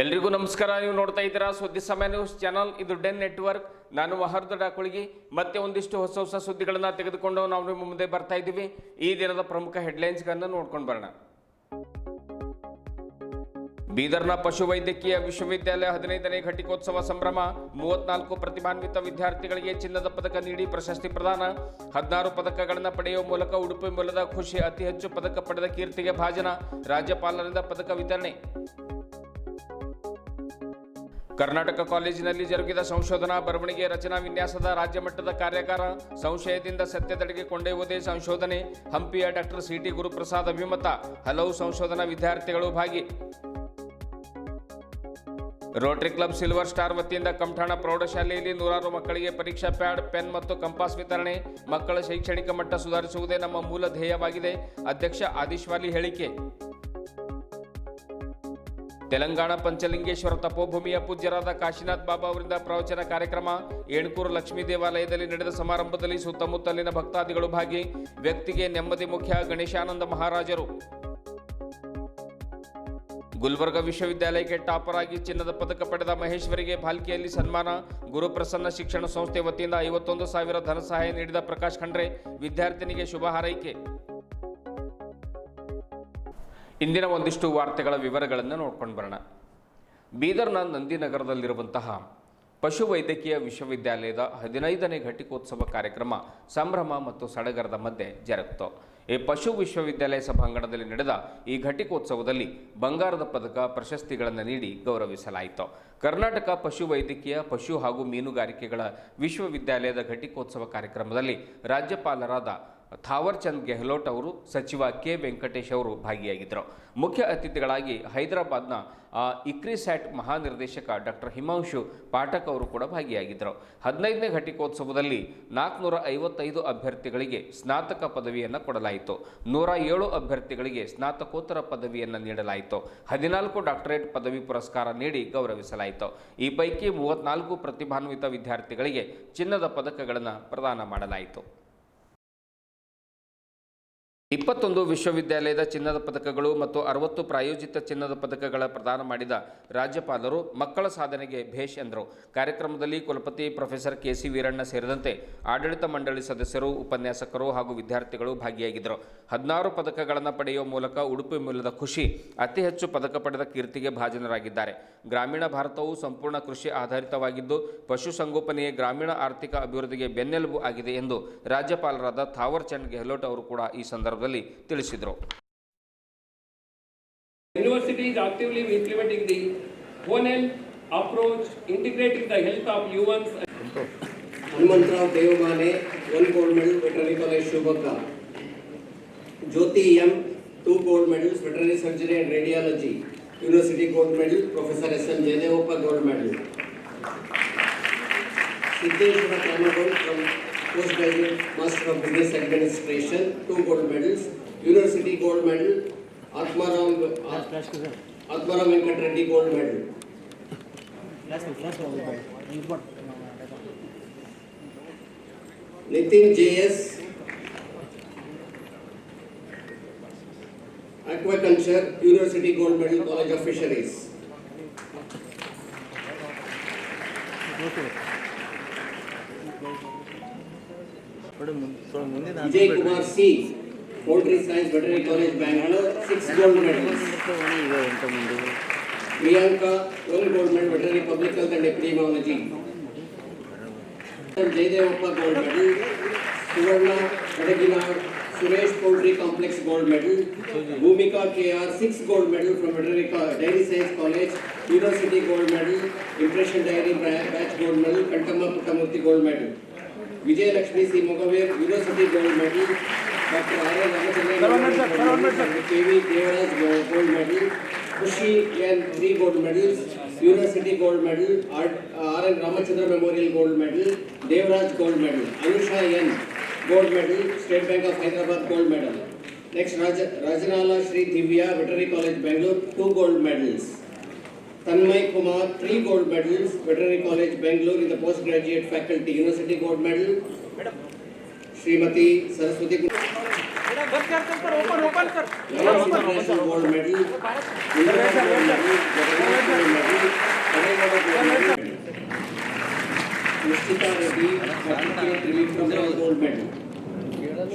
ಎಲ್ರಿಗೂ ನಮಸ್ಕಾರ. ನೀವು ನೋಡ್ತಾ ಇದ್ದೀರಾ ಸುದ್ದಿ ಸಮಯ ನ್ಯೂಸ್ ಚಾನಲ್. ಇದು ಡೆನ್ ನೆಟ್ವರ್ಕ್. ನಾನು ಮಹರ್ದ ಡಾಕುಳಿಗಿ. ಮತ್ತೆ ಒಂದಿಷ್ಟು ಹೊಸ ಸುದ್ದಿಗಳನ್ನು ತೆಗೆದುಕೊಂಡು ನಾವು ನಿಮ್ಮ ಮುಂದೆ ಬರ್ತಾ ಇದ್ದೀವಿ. ಈ ದಿನದ ಪ್ರಮುಖ ಹೆಡ್ಲೈನ್ಸ್ಗಳನ್ನು ನೋಡ್ಕೊಂಡು ಬರೋಣ. ಬೀದರ್ನ ಪಶುವೈದ್ಯಕೀಯ ವಿಶ್ವವಿದ್ಯಾಲಯ 15ನೇ ಘಟಿಕೋತ್ಸವ ಸಂಭ್ರಮ. 34 ಪ್ರತಿಭಾನ್ವಿತ ವಿದ್ಯಾರ್ಥಿಗಳಿಗೆ ಚಿನ್ನದ ಪದಕ ನೀಡಿ ಪ್ರಶಸ್ತಿ ಪ್ರದಾನ. 16 ಪದಕಗಳನ್ನು ಪಡೆಯುವ ಮೂಲಕ ಉಡುಪಿ ಮೂಲದ ಖುಷಿ ಅತಿ ಹೆಚ್ಚು ಪದಕ ಪಡೆದ ಕೀರ್ತಿಗೆ ಭಾಜನ. ರಾಜ್ಯಪಾಲರಿಂದ ಪದಕ ವಿತರಣೆ. ಕರ್ನಾಟಕ ಕಾಲೇಜಿನಲ್ಲಿ ಜರುಗಿದ ಸಂಶೋಧನಾ ಬರವಣಿಗೆ ರಚನಾ ವಿನ್ಯಾಸದ ರಾಜ್ಯ ಮಟ್ಟದ ಕಾರ್ಯಾಗಾರ. ಸಂಶಯದಿಂದ ಸತ್ಯದೆಡೆಗೆ ಕೊಂಡೊಯ್ಯುವುದೇ ಸಂಶೋಧನೆ. ಹಂಪಿಯ ಡಾಕ್ಟರ್ ಸಿ ಟಿ ಗುರುಪ್ರಸಾದ್ ಅಭಿಮತ. ಹಲವು ಸಂಶೋಧನಾ ವಿದ್ಯಾರ್ಥಿಗಳು ಭಾಗಿ. ರೋಟರಿ ಕ್ಲಬ್ ಸಿಲ್ವರ್ ಸ್ಟಾರ್ ವತಿಯಿಂದ ಕಮಠಾಣ ಪ್ರೌಢಶಾಲೆಯಲ್ಲಿ 100 ಮಕ್ಕಳಿಗೆ ಪರೀಕ್ಷಾ ಪ್ಯಾಡ್, ಪೆನ್ ಮತ್ತು ಕಂಪಾಸ್ ವಿತರಣೆ. ಮಕ್ಕಳ ಶೈಕ್ಷಣಿಕ ಮಟ್ಟ ಸುಧಾರಿಸುವುದೇ ನಮ್ಮ ಮೂಲ ಧ್ಯೇಯವಾಗಿದೆ. ಅಧ್ಯಕ್ಷ ಆದಿಶ್ವಾಲಿ ಹೇಳಿಕೆ. ತೆಲಂಗಾಣ ಪಂಚಲಿಂಗೇಶ್ವರ ತಪೋಭೂಮಿಯ ಪೂಜ್ಯರಾದ ಕಾಶಿನಾಥ್ ಬಾಬಾ ಅವರಿಂದ ಪ್ರವಚನ ಕಾರ್ಯಕ್ರಮ. ಏಣಕೂರು ಲಕ್ಷ್ಮೀ ದೇವಾಲಯದಲ್ಲಿ ನಡೆದ ಸಮಾರಂಭದಲ್ಲಿ ಸುತ್ತಮುತ್ತಲಿನ ಭಕ್ತಾದಿಗಳು ಭಾಗಿ. ವ್ಯಕ್ತಿಗೆ ನೆಮ್ಮದಿ ಮುಖ್ಯ, ಗಣೇಶಾನಂದ ಮಹಾರಾಜರು. ಗುಲ್ಬರ್ಗ ವಿಶ್ವವಿದ್ಯಾಲಯಕ್ಕೆ ಟಾಪರ್ ಆಗಿ ಚಿನ್ನದ ಪದಕ ಪಡೆದ ಮಹೇಶ್ವರಿಗೆ ಭಾಲ್ಕಿಯಲ್ಲಿ ಸನ್ಮಾನ. ಗುರುಪ್ರಸನ್ನ ಶಿಕ್ಷಣ ಸಂಸ್ಥೆ ವತಿಯಿಂದ 51,000 ಧನ ಸಹಾಯ ನೀಡಿದ ಪ್ರಕಾಶ್ ಖಂಡ್ರೆ. ವಿದ್ಯಾರ್ಥಿನಿಗೆ ಶುಭ ಹಾರೈಕೆ. ಇಂದಿನ ಒಂದಿಷ್ಟು ವಾರ್ತೆಗಳ ವಿವರಗಳನ್ನು ನೋಡ್ಕೊಂಡು ಬರೋಣ. ಬೀದರ್ನ ನಂದಿನಗರದಲ್ಲಿರುವಂತಹ ಪಶುವೈದ್ಯಕೀಯ ವಿಶ್ವವಿದ್ಯಾಲಯದ 15ನೇ ಘಟಿಕೋತ್ಸವ ಕಾರ್ಯಕ್ರಮ ಸಂಭ್ರಮ ಮತ್ತು ಸಡಗರದ ಮಧ್ಯೆ ಜರುಗಿತು. ಈ ಪಶು ವಿಶ್ವವಿದ್ಯಾಲಯ ಸಭಾಂಗಣದಲ್ಲಿ ನಡೆದ ಈ ಘಟಿಕೋತ್ಸವದಲ್ಲಿ ಬಂಗಾರದ ಪದಕ ಪ್ರಶಸ್ತಿಗಳನ್ನು ನೀಡಿ ಗೌರವಿಸಲಾಯಿತು. ಕರ್ನಾಟಕ ಪಶುವೈದ್ಯಕೀಯ ಪಶು ಹಾಗೂ ಮೀನುಗಾರಿಕೆಗಳ ವಿಶ್ವವಿದ್ಯಾಲಯದ ಘಟಿಕೋತ್ಸವ ಕಾರ್ಯಕ್ರಮದಲ್ಲಿ ರಾಜ್ಯಪಾಲರಾದ ಥಾವರ್ ಚಂದ್ ಗೆಹ್ಲೋಟ್ ಅವರು, ಸಚಿವ ಕೆ ವೆಂಕಟೇಶ್ ಅವರು ಭಾಗಿಯಾಗಿದ್ದರು. ಮುಖ್ಯ ಅತಿಥಿಗಳಾಗಿ ಹೈದರಾಬಾದ್ನ ಇಕ್ರಿಸ್ಯಾಟ್ ಮಹಾನಿರ್ದೇಶಕ ಡಾಕ್ಟರ್ ಹಿಮಾಂಶು ಪಾಠಕ್ ಅವರು ಕೂಡ ಭಾಗಿಯಾಗಿದ್ದರು. 15ನೇ ಘಟಿಕೋತ್ಸವದಲ್ಲಿ 455 ಅಭ್ಯರ್ಥಿಗಳಿಗೆ ಸ್ನಾತಕ ಪದವಿಯನ್ನು ಕೊಡಲಾಯಿತು. 107 ಅಭ್ಯರ್ಥಿಗಳಿಗೆ ಸ್ನಾತಕೋತ್ತರ ಪದವಿಯನ್ನು ನೀಡಲಾಯಿತು. 14 ಡಾಕ್ಟರೇಟ್ ಪದವಿ ಪುರಸ್ಕಾರ ನೀಡಿ ಗೌರವಿಸಲಾಯಿತು. ಈ ಪೈಕಿ 34 ಪ್ರತಿಭಾನ್ವಿತ ವಿದ್ಯಾರ್ಥಿಗಳಿಗೆ ಚಿನ್ನದ ಪದಕಗಳನ್ನು ಪ್ರದಾನ ಮಾಡಲಾಯಿತು. 21 ವಿಶ್ವವಿದ್ಯಾಲಯದ ಚಿನ್ನದ ಪದಕಗಳು ಮತ್ತು 60 ಪ್ರಾಯೋಜಿತ ಚಿನ್ನದ ಪದಕಗಳ ಪ್ರದಾನ ಮಾಡಿದ ರಾಜ್ಯಪಾಲರು ಮಕ್ಕಳ ಸಾಧನೆಗೆ ಭೇಷ್ ಎಂದರು. ಕಾರ್ಯಕ್ರಮದಲ್ಲಿ ಕುಲಪತಿ ಪ್ರೊಫೆಸರ್ ಕೆ.ಸಿ. ವೀರಣ್ಣ ಸೇರಿದಂತೆ ಆಡಳಿತ ಮಂಡಳಿ ಸದಸ್ಯರು, ಉಪನ್ಯಾಸಕರು ಹಾಗೂ ವಿದ್ಯಾರ್ಥಿಗಳು ಭಾಗಿಯಾಗಿದ್ದರು. 16 ಪದಕಗಳನ್ನು ಪಡೆಯುವ ಮೂಲಕ ಉಡುಪಿ ಮೂಲದ ಖುಷಿ ಅತಿ ಹೆಚ್ಚು ಪದಕ ಪಡೆದ ಕೀರ್ತಿಗೆ ಭಾಜನರಾಗಿದ್ದಾರೆ. ಗ್ರಾಮೀಣ ಭಾರತವು ಸಂಪೂರ್ಣ ಕೃಷಿ ಆಧಾರಿತವಾಗಿದ್ದು ಪಶುಸಂಗೋಪನೆಯೇ ಗ್ರಾಮೀಣ ಆರ್ಥಿಕ ಅಭಿವೃದ್ಧಿಗೆ ಬೆನ್ನೆಲುಬು ಆಗಿದೆ ಎಂದು ರಾಜ್ಯಪಾಲರಾದ ಥಾವರ್ ಚಂದ್ ಗೆಹ್ಲೋಟ್ ಅವರು ಕೂಡ ಈ ಸಂದರ್ಭದಲ್ಲಿ ತಿಳಿಸಿದರು. University is actively implementing the One Health approach, integrating the health of humans. Hanumantrao Devmane, 1 gold medal, Veterinary College Shubhaka. Jyoti M, 2 gold medals, Veterinary Surgery and Radiology, University gold medal, Professor S.M. Jayadevappa gold medal. Siddheshwara Kamagold from Postgraduate Master of Business Administration, 2 gold medals, University gold medal, Atmaram Venkat Reddy gold medal. Nitin J.S. Aquaculture, University gold medal, College of Fisheries. Vijay Kumar C, Poultry Science, Veterinary College, Bangalore, 6 gold medals. Priyanka, 1 gold medal, Veterinary Public Health and Epidemiology. Jayadevappa gold medal. Suvarna Kadagina, Suresh Poultry Complex gold medal. Bhumika K.R., 6 gold medal from Veterinary Dairy Science College, University gold medal. Impression Dairy Batch gold medal, Kantamma Puttamurthy gold medal. Vijay Lakshmi C. Mugaver, University gold medal. Dr. R. Ramachandran, K.V. Devaraj gold medal. Kushi N. 3 gold medals. University gold medal. R. Ramachandran Memorial gold medal. Devaraj gold medal. Anusha N. gold medal. State Bank of Hyderabad gold medal. Next, Rajanala Shri Divya, Veterinary College, Bangalore, 2 gold medals. Tanmay Kumar, 3 gold medals, Veterinary College, Bangalore in the postgraduate faculty, University gold medal. Srimati Saraswati gold medal. Rishita Reddy, Dr. K. Trivikram Rao Gold Medal.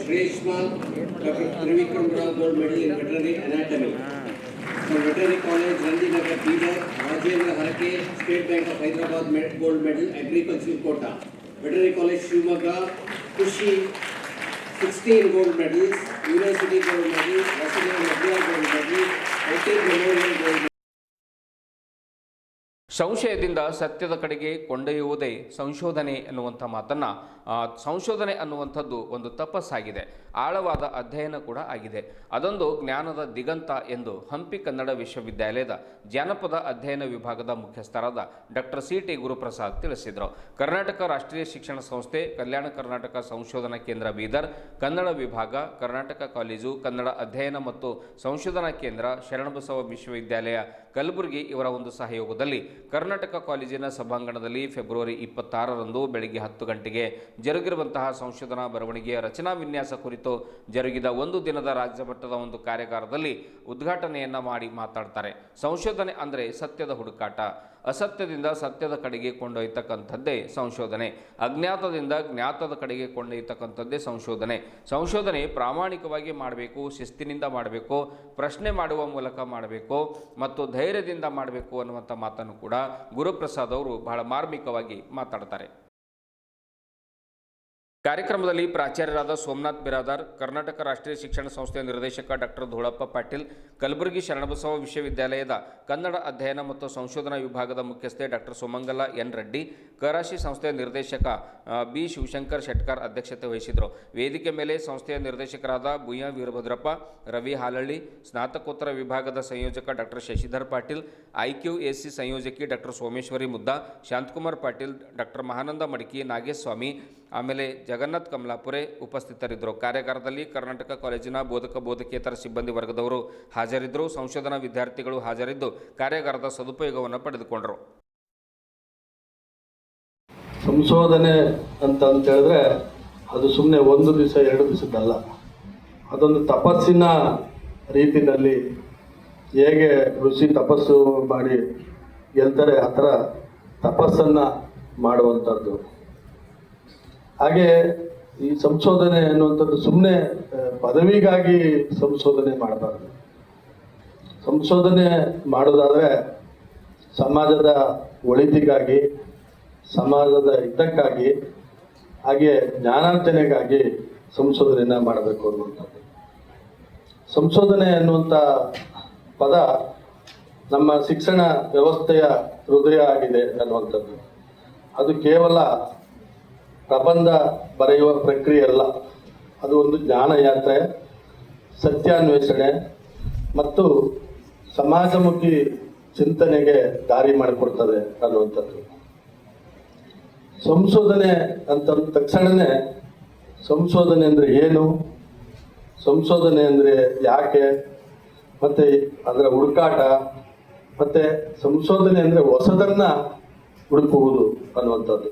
Shreshma, Dr. Trivikram Rao Gold Medal in Veterinary Anatomy. From Veterinary College, Randinagar, Bidar, Rajendra Harake, State Bank of Hyderabad Gold Medal, Agricultural Quota. Veterinary College, Shumaga, Kushi, 16 gold medals, University Gold Medal, Vasudeva Madhya Gold Medal, IT Memorial Gold Medal. ಸಂಶಯದಿಂದ ಸತ್ಯದ ಕಡೆಗೆ ಕೊಂಡೊಯ್ಯುವುದೇ ಸಂಶೋಧನೆ ಎನ್ನುವಂಥ ಮಾತನ್ನು ಸಂಶೋಧನೆ ಅನ್ನುವಂಥದ್ದು ಒಂದು ತಪಸ್ಸಾಗಿದೆ, ಆಳವಾದ ಅಧ್ಯಯನ ಕೂಡ ಆಗಿದೆ. ಅದೊಂದು ಜ್ಞಾನದ ದಿಗಂತ ಎಂದು ಹಂಪಿ ಕನ್ನಡ ವಿಶ್ವವಿದ್ಯಾಲಯದ ಜಾನಪದ ಅಧ್ಯಯನ ವಿಭಾಗದ ಮುಖ್ಯಸ್ಥರಾದ ಡಾಕ್ಟರ್ ಸಿ.ಟಿ. ಗುರುಪ್ರಸಾದ್ ತಿಳಿಸಿದರು. ಕರ್ನಾಟಕ ರಾಷ್ಟ್ರೀಯ ಶಿಕ್ಷಣ ಸಂಸ್ಥೆ, ಕಲ್ಯಾಣ ಕರ್ನಾಟಕ ಸಂಶೋಧನಾ ಕೇಂದ್ರ ಬೀದರ್, ಕನ್ನಡ ವಿಭಾಗ, ಕರ್ನಾಟಕ ಕಾಲೇಜು, ಕನ್ನಡ ಅಧ್ಯಯನ ಮತ್ತು ಸಂಶೋಧನಾ ಕೇಂದ್ರ, ಶರಣಬಸವ ವಿಶ್ವವಿದ್ಯಾಲಯ ಕಲಬುರಗಿ ಇವರ ಒಂದು ಸಹಯೋಗದಲ್ಲಿ ಕರ್ನಾಟಕ ಕಾಲೇಜಿನ ಸಭಾಂಗಣದಲ್ಲಿ ಫೆಬ್ರವರಿ 26ರಂದು ಬೆಳಗ್ಗೆ 10 ಗಂಟೆಗೆ ಜರುಗಿರುವಂತಹ ಸಂಶೋಧನಾ ಬರವಣಿಗೆಯ ರಚನಾ ವಿನ್ಯಾಸ ಕುರಿತು ಜರುಗಿದ ಒಂದು ದಿನದ ರಾಜ್ಯ ಮಟ್ಟದ ಒಂದು ಕಾರ್ಯಾಗಾರದಲ್ಲಿ ಉದ್ಘಾಟನೆಯನ್ನು ಮಾಡಿ ಮಾತಾಡ್ತಾರೆ. ಸಂಶೋಧನೆ ಅಂದರೆ ಸತ್ಯದ ಹುಡುಕಾಟ, ಅಸತ್ಯದಿಂದ ಸತ್ಯದ ಕಡೆಗೆ ಕೊಂಡೊಯ್ಯತಕ್ಕಂಥದ್ದೇ ಸಂಶೋಧನೆ, ಅಜ್ಞಾತದಿಂದ ಜ್ಞಾತದ ಕಡೆಗೆ ಕೊಂಡೊಯ್ಯತಕ್ಕಂಥದ್ದೇ ಸಂಶೋಧನೆ. ಸಂಶೋಧನೆ ಪ್ರಾಮಾಣಿಕವಾಗಿ ಮಾಡಬೇಕು, ಶಿಸ್ತಿನಿಂದ ಮಾಡಬೇಕು, ಪ್ರಶ್ನೆ ಮಾಡುವ ಮೂಲಕ ಮಾಡಬೇಕು ಮತ್ತು ಧೈರ್ಯದಿಂದ ಮಾಡಬೇಕು ಅನ್ನುವಂಥ ಮಾತನ್ನು ಕೂಡ ಗುರುಪ್ರಸಾದ್ ಅವರು ಬಹಳ ಮಾರ್ಮಿಕವಾಗಿ ಮಾತಾಡ್ತಾರೆ. ಕಾರ್ಯಕ್ರಮದಲ್ಲಿ ಪ್ರಾಚಾರ್ಯರಾದ ಸೋಮನಾಥ್ ಬಿರಾದಾರ್, ಕರ್ನಾಟಕ ರಾಷ್ಟ್ರೀಯ ಶಿಕ್ಷಣ ಸಂಸ್ಥೆಯ ನಿರ್ದೇಶಕ ಡಾಕ್ಟರ್ ಧೋಳಪ್ಪ ಪಾಟೀಲ್, ಕಲಬುರಗಿ ಶರಣಬಸವ ವಿಶ್ವವಿದ್ಯಾಲಯದ ಕನ್ನಡ ಅಧ್ಯಯನ ಮತ್ತು ಸಂಶೋಧನಾ ವಿಭಾಗದ ಮುಖ್ಯಸ್ಥೆ ಡಾಕ್ಟರ್ ಸುಮಂಗಲ ಎನ್ ರೆಡ್ಡಿ, ಕರಾಶಿ ಸಂಸ್ಥೆಯ ನಿರ್ದೇಶಕ ಬಿ ಶಿವಶಂಕರ್ ಶೆಟ್ಕರ್ ಅಧ್ಯಕ್ಷತೆ ವಹಿಸಿದರು. ವೇದಿಕೆ ಮೇಲೆ ಸಂಸ್ಥೆಯ ನಿರ್ದೇಶಕರಾದ ಬುಯ್ಯ ವೀರಭದ್ರಪ್ಪ, ರವಿ ಹಾಲಳ್ಳಿ, ಸ್ನಾತಕೋತ್ತರ ವಿಭಾಗದ ಸಂಯೋಜಕ ಡಾಕ್ಟರ್ ಶಶಿಧರ್ ಪಾಟೀಲ್, IQAC ಸಂಯೋಜಕಿ ಡಾಕ್ಟರ್ ಸೋಮೇಶ್ವರಿ ಮುದ್ದಾ, ಶಾಂತಕುಮಾರ್ ಪಾಟೀಲ್, ಡಾಕ್ಟರ್ ಮಹಾನಂದ ಮಡಿಕಿ, ನಾಗೇಶ್ ಸ್ವಾಮಿ, ಆಮೇಲೆ ಜಗನ್ನಾಥ್ ಕಮಲಾಪುರೆ ಉಪಸ್ಥಿತರಿದ್ದರು. ಕಾರ್ಯಾಗಾರದಲ್ಲಿ ಕರ್ನಾಟಕ ಕಾಲೇಜಿನ ಬೋಧಕ ಬೋಧಕೇತರ ಸಿಬ್ಬಂದಿ ವರ್ಗದವರು ಹಾಜರಿದ್ದರು. ಸಂಶೋಧನಾ ವಿದ್ಯಾರ್ಥಿಗಳು ಹಾಜರಿದ್ದು ಕಾರ್ಯಾಗಾರದ ಸದುಪಯೋಗವನ್ನು ಪಡೆದುಕೊಂಡರು. ಸಂಶೋಧನೆ ಅಂತ ಹೇಳಿದ್ರೆ ಅದು ಸುಮ್ಮನೆ ಒಂದು ದಿವಸ ಎರಡು ದಿವಸದ್ದಲ್ಲ, ಅದೊಂದು ತಪಸ್ಸಿನ ರೀತಿಯಲ್ಲಿ ಹೇಗೆ ಋಷಿ ತಪಸ್ಸು ಮಾಡಿ ಗೆಲ್ತಾರೆ ಆ ಥರ ತಪಸ್ಸನ್ನು ಮಾಡುವಂಥದ್ದು. ಹಾಗೆ ಈ ಸಂಶೋಧನೆ ಅನ್ನುವಂಥದ್ದು ಸುಮ್ಮನೆ ಪದವಿಗಾಗಿ ಸಂಶೋಧನೆ ಮಾಡಬಾರ್ದು. ಸಂಶೋಧನೆ ಮಾಡೋದಾದರೆ ಸಮಾಜದ ಒಳಿತಿಗಾಗಿ, ಸಮಾಜದ ಹಿತಕ್ಕಾಗಿ, ಹಾಗೆ ಜ್ಞಾನಾರ್ಜನೆಗಾಗಿ ಸಂಶೋಧನೆಯನ್ನು ಮಾಡಬೇಕು ಅನ್ನುವಂಥದ್ದು. ಸಂಶೋಧನೆ ಅನ್ನುವಂಥ ಪದ ನಮ್ಮ ಶಿಕ್ಷಣ ವ್ಯವಸ್ಥೆಯ ಹೃದಯ ಆಗಿದೆ ಅನ್ನುವಂಥದ್ದು. ಅದು ಕೇವಲ ಪ್ರಬಂಧ ಬರೆಯುವ ಪ್ರಕ್ರಿಯೆ ಅಲ್ಲ, ಅದು ಒಂದು ಜ್ಞಾನಯಾತ್ರೆ, ಸತ್ಯಾನ್ವೇಷಣೆ ಮತ್ತು ಸಮಾಜಮುಖಿ ಚಿಂತನೆಗೆ ದಾರಿ ಮಾಡಿಕೊಡ್ತದೆ ಅನ್ನುವಂಥದ್ದು. ಸಂಶೋಧನೆ ಅಂತ ತಕ್ಷಣವೇ ಸಂಶೋಧನೆ ಅಂದರೆ ಏನು, ಸಂಶೋಧನೆ ಅಂದರೆ ಯಾಕೆ, ಮತ್ತು ಅದರ ಹುಡುಕಾಟ, ಮತ್ತು ಸಂಶೋಧನೆ ಅಂದರೆ ಹೊಸದನ್ನು ಹುಡುಕುವುದು ಅನ್ನುವಂಥದ್ದು.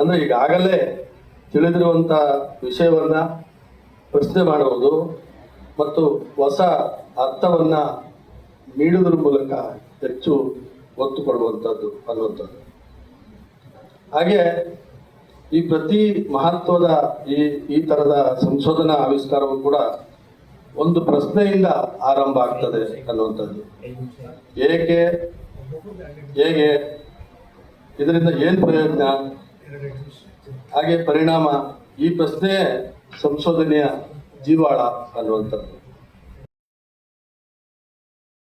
ಅಂದರೆ ಈಗಾಗಲೇ ತಿಳಿದಿರುವಂಥ ವಿಷಯವನ್ನು ಪ್ರಶ್ನೆ ಮಾಡುವುದು ಮತ್ತು ಹೊಸ ಅರ್ಥವನ್ನು ನೀಡುವುದರ ಮೂಲಕ ಹೆಚ್ಚು ಒತ್ತು ಕೊಡುವಂಥದ್ದು ಅನ್ನುವಂಥದ್ದು. ಹಾಗೆ ಈ ಪ್ರತಿ ಮಹತ್ವದ ಈ ಥರದ ಸಂಶೋಧನಾ ಆವಿಷ್ಕಾರವು ಕೂಡ ಒಂದು ಪ್ರಶ್ನೆಯಿಂದ ಆರಂಭ ಆಗ್ತದೆ ಅನ್ನುವಂಥದ್ದು. ಏಕೆ, ಹೇಗೆ, ಇದರಿಂದ ಏನು ಪ್ರಯೋಜನ, ಹಾಗೆ ಪರಿಣಾಮ, ಈ ಪ್ರಶ್ನೆಯೇ ಸಂಶೋಧನೆಯ ಜೀವಾಳ ಅನ್ನುವಂಥದ್ದು.